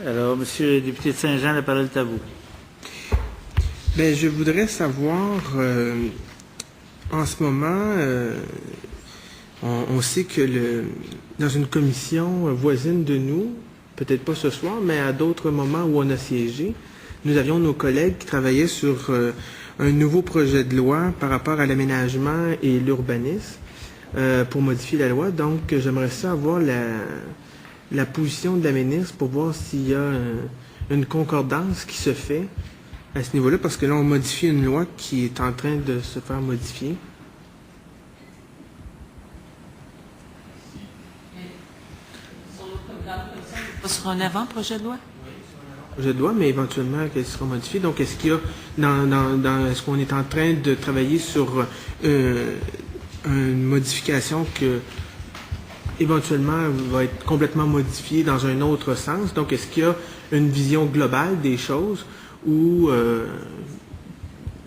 Alors, Monsieur le député de Saint-Jean, la parole est à vous. Bien, je voudrais savoir, en ce moment, on sait que dans une commission voisine de nous, peut-être pas ce soir, mais à d'autres moments où on a siégé, nous avions nos collègues qui travaillaient sur un nouveau projet de loi par rapport à l'aménagement et l'urbanisme pour modifier la loi. Donc, j'aimerais ça avoir la position de la ministre pour voir s'il y a une concordance qui se fait à ce niveau-là, parce que là, on modifie une loi qui est en train de se faire modifier. Sur un avant-projet de loi? Projet de loi, mais éventuellement qu'elle sera modifiée. Donc, est-ce qu'il y a est-ce qu'on est en train de travailler sur une modification que éventuellement va être complètement modifiée dans un autre sens? Donc, est-ce qu'il y a une vision globale des choses ou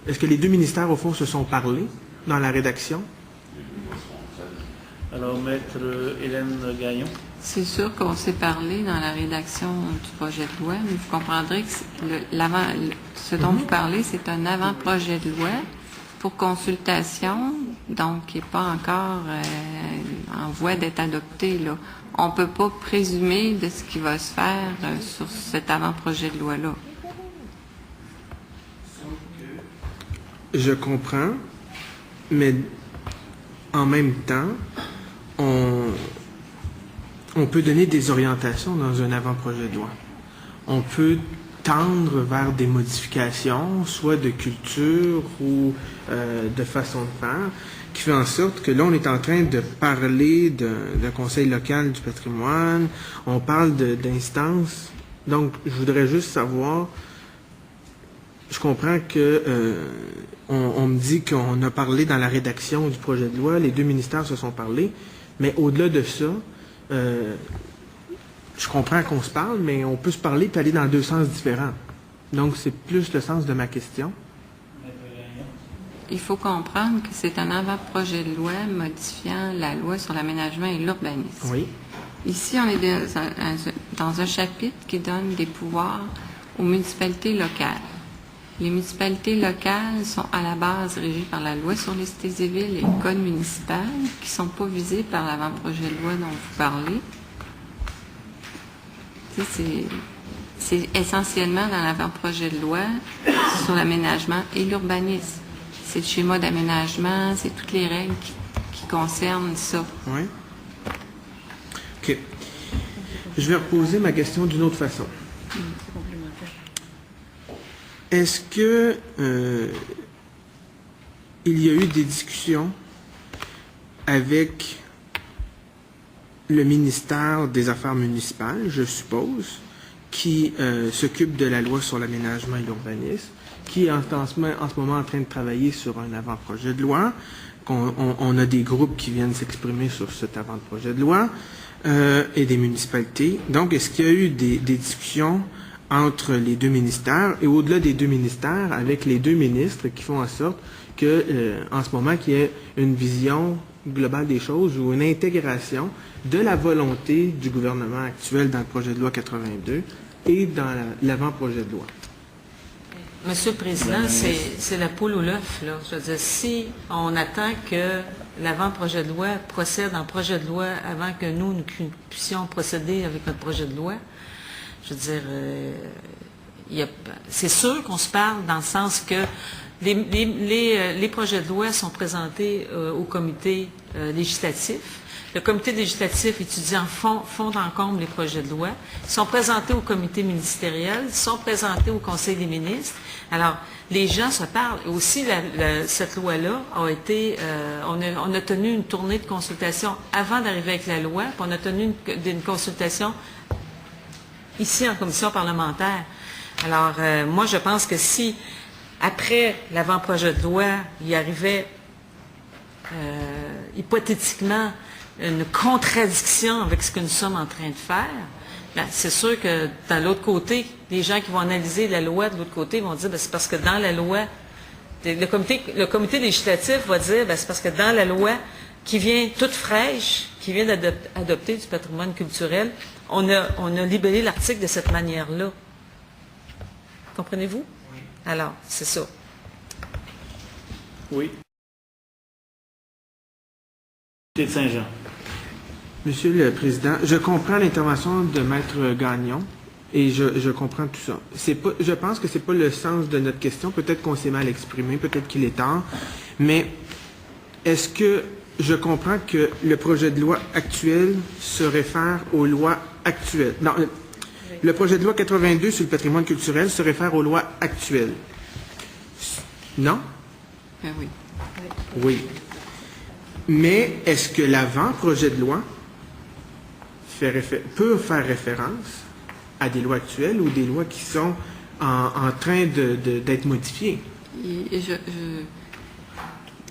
est-ce que les deux ministères, au fond, se sont parlé dans la rédaction? Alors, Maître Hélène Gagnon. C'est sûr qu'on s'est parlé dans la rédaction du projet de loi, mais vous comprendrez que ce dont vous parlez, c'est un avant-projet de loi pour consultation, donc qui n'est pas encore en voie d'être adopté, là. On ne peut pas présumer de ce qui va se faire sur cet avant-projet de loi-là. Je comprends, mais en même temps, on peut donner des orientations dans un avant-projet de loi. On peut tendre vers des modifications, soit de culture ou de façon de faire, qui fait en sorte que là, on est en train de parler d'un conseil local du patrimoine, on parle d'instances. Donc, je voudrais juste savoir, je comprends que on me dit qu'on a parlé dans la rédaction du projet de loi, les deux ministères se sont parlé, mais au-delà de ça, je comprends qu'on se parle, mais on peut se parler et aller dans deux sens différents. Donc, c'est plus le sens de ma question. Il faut comprendre que c'est un avant-projet de loi modifiant la loi sur l'aménagement et l'urbanisme. Oui. Ici, on est dans un chapitre qui donne des pouvoirs aux municipalités locales. Les municipalités locales sont à la base régies par la loi sur les cités et villes et le code municipal, qui ne sont pas visées par l'avant-projet de loi dont vous parlez. C'est essentiellement dans l'avant-projet de loi sur l'aménagement et l'urbanisme. C'est le schéma d'aménagement, c'est toutes les règles qui concernent ça. Oui. OK. Je vais reposer ma question d'une autre façon. Est-ce que il y a eu des discussions avec le ministère des Affaires municipales, je suppose, qui s'occupe de la loi sur l'aménagement et l'urbanisme, qui est en ce moment en train de travailler sur un avant-projet de loi, on a des groupes qui viennent s'exprimer sur cet avant-projet de loi, et des municipalités. Donc, est-ce qu'il y a eu des discussions entre les deux ministères et au-delà des deux ministères avec les deux ministres qui font en sorte que, en ce moment, qu'il y ait une vision globale des choses ou une intégration de la volonté du gouvernement actuel dans le projet de loi 82 et dans l'avant-projet de loi? Monsieur le Président, c'est la poule ou l'œuf, là. Je veux dire, si on attend que l'avant-projet de loi procède en projet de loi avant que nous puissions procéder avec notre projet de loi, je veux dire, c'est sûr qu'on se parle dans le sens que les projets de loi sont présentés au comité législatif. Le comité législatif étudie en fond en comble les projets de loi. Ils sont présentés au comité ministériel, ils sont présentés au Conseil des ministres. Alors, les gens se parlent. Et aussi, cette loi-là a été... on a tenu une tournée de consultation avant d'arriver avec la loi, puis on a tenu une consultation ici en commission parlementaire. Alors, moi, je pense que si, après l'avant-projet de loi, il y arrivait hypothétiquement une contradiction avec ce que nous sommes en train de faire, bien, c'est sûr que dans l'autre côté, les gens qui vont analyser la loi de l'autre côté vont dire, bien, c'est parce que dans la loi, le comité législatif va dire, bien, c'est parce que dans la loi qui vient toute fraîche, qui vient d'adopter du patrimoine culturel, on a libellé l'article de cette manière-là. Comprenez-vous? Oui. Alors, c'est ça. Oui. Député de Saint-Jean. Monsieur le Président, je comprends l'intervention de Maître Gagnon et je comprends tout ça. Je pense que c'est pas le sens de notre question. Peut-être qu'on s'est mal exprimé, peut-être qu'il est tard, mais est-ce que je comprends que le projet de loi actuel se réfère aux lois actuelles? Non, le projet de loi 82 sur le patrimoine culturel se réfère aux lois actuelles. Non? Oui. Oui. Mais est-ce que l'avant-projet de loi peut faire référence à des lois actuelles ou des lois qui sont en train d'être modifiées?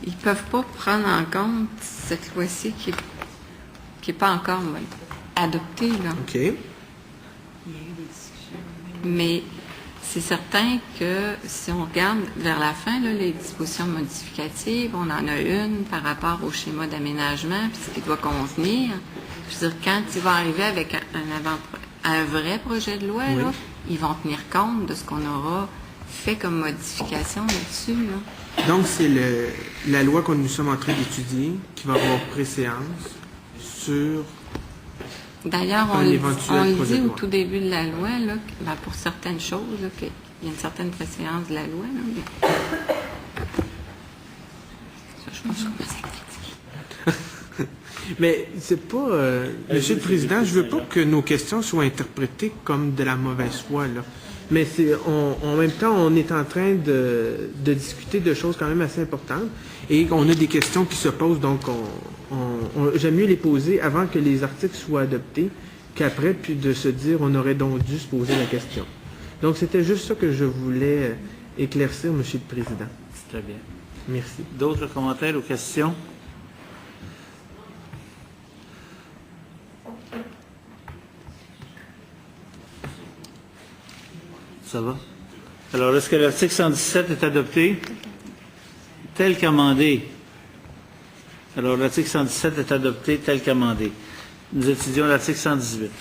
Ils ne peuvent pas prendre en compte cette loi-ci qui n'est pas encore adoptée. Là. OK. Mais c'est certain que si on regarde vers la fin, là, les dispositions modificatives, on en a une par rapport au schéma d'aménagement, puis ce qui doit convenir. Je veux dire, quand il va arriver avec un vrai projet de loi, Oui. là, ils vont tenir compte de ce qu'on aura fait comme modification là-dessus. Là. Donc, c'est la loi que nous sommes en train d'étudier qui va avoir préséance sur... D'ailleurs, un on éventuel le projet dit de au loi. tout début de la loi, là, que, pour certaines choses, là, qu'il y a une certaine préséance de la loi. Là, mais... Ça, je pense qu'on va s'expliquer. Mais c'est pas... Monsieur le Président, je veux pas que nos questions soient interprétées comme de la mauvaise foi, là. Mais en même temps, on est en train de discuter de choses quand même assez importantes et on a des questions qui se posent, donc j'aime mieux les poser avant que les articles soient adoptés qu'après, puis de se dire on aurait donc dû se poser la question. Donc c'était juste ça que je voulais éclaircir, Monsieur le Président. Très bien. Merci. D'autres commentaires ou questions? Ça va? Alors, est-ce que l'article 117 est adopté? Tel qu'amendé. Alors, l'article 117 est adopté tel qu'amendé. Nous étudions l'article 118.